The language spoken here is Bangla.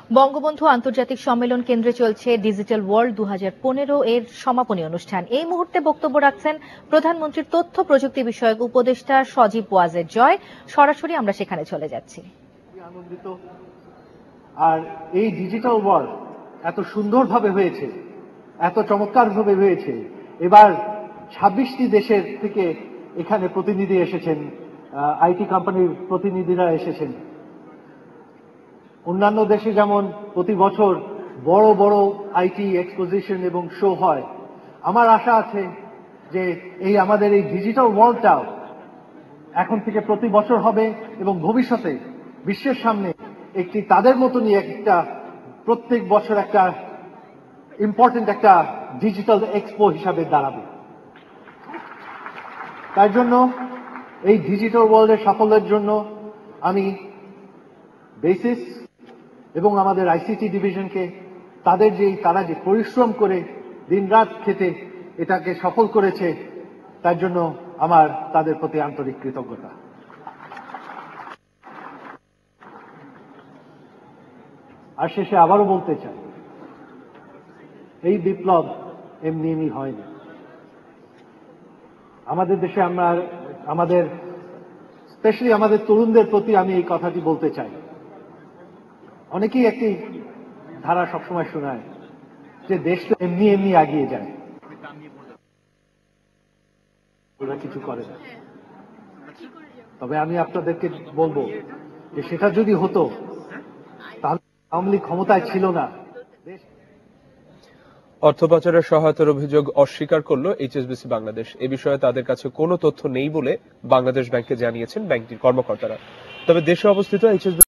বঙ্গবন্ধু আন্তর্জাতিক সম্মেলন কেন্দ্রে চলছে ডিজিটাল ওয়ার্ল্ড 2015 এর সমাপনী অনুষ্ঠান। এই মুহূর্তে বক্তব্য রাখছেন প্রধানমন্ত্রীর তথ্য প্রযুক্তি বিষয়ক উপদেষ্টা সজীব ওয়াজেদ জয়। সরাসরি আমরা সেখানে চলে যাচ্ছি। আনন্দিত। আর এই ডিজিটাল ওয়ার্ল্ড এত সুন্দরভাবে হয়েছে, এত চমৎকারভাবে হয়েছে। এবার 26টি দেশের থেকে এখানে প্রতিনিধি এসেছেন, আইটি কোম্পানির প্রতিনিধিরা এসেছেন। অন্যান্য দেশে যেমন প্রতি বছর বড় বড় আইটি এক্সপোজিশন এবং শো হয়, আমার আশা আছে যে আমাদের এই ডিজিটাল ওয়ার্ল্ডটাও এখন থেকে প্রতি বছর হবে এবং ভবিষ্যতে বিশ্বের সামনে একটি তাদের মতনই একটা প্রত্যেক বছর একটা ইম্পর্টেন্ট একটা ডিজিটাল এক্সপো হিসাবে দাঁড়াবে। তার জন্য এই ডিজিটাল ওয়ার্ল্ডের সাফল্যের জন্য আমি বেসিস এবং আমাদের আইসিটি ডিভিশনকে তারা যে পরিশ্রম করে দিনরাত খেটে এটাকে সফল করেছে, তার জন্য আমার তাদের প্রতি আন্তরিক কৃতজ্ঞতা। আর শেষে আবারও বলতে চাই, এই বিপ্লব এমনি এমনি হয়নি। আমাদের দেশে আমাদের স্পেশালি আমাদের তরুণদের প্রতি আমি এই কথাটি বলতে চাই। অনেকেই একটি ধারা সবসময় শোনায় যে দেশ তো এমনি এমনি এগিয়ে যায়, ওরা কিছু করে না। তবে আমি আপনাদেরকে বলবো যে সেটা যদি হতো তাহলে আওয়ামী লীগ ক্ষমতায় ছিল না। অর্থ পাচারের সহায়তার অভিযোগ অস্বীকার করল এইচএসবিসি বাংলাদেশ। এ বিষয়ে তাদের কাছে কোনো তথ্য নেই বলে বাংলাদেশ ব্যাংকে জানিয়েছেন ব্যাংকটির কর্মকর্তারা। তবে দেশে অবস্থিত এইচএসবিসি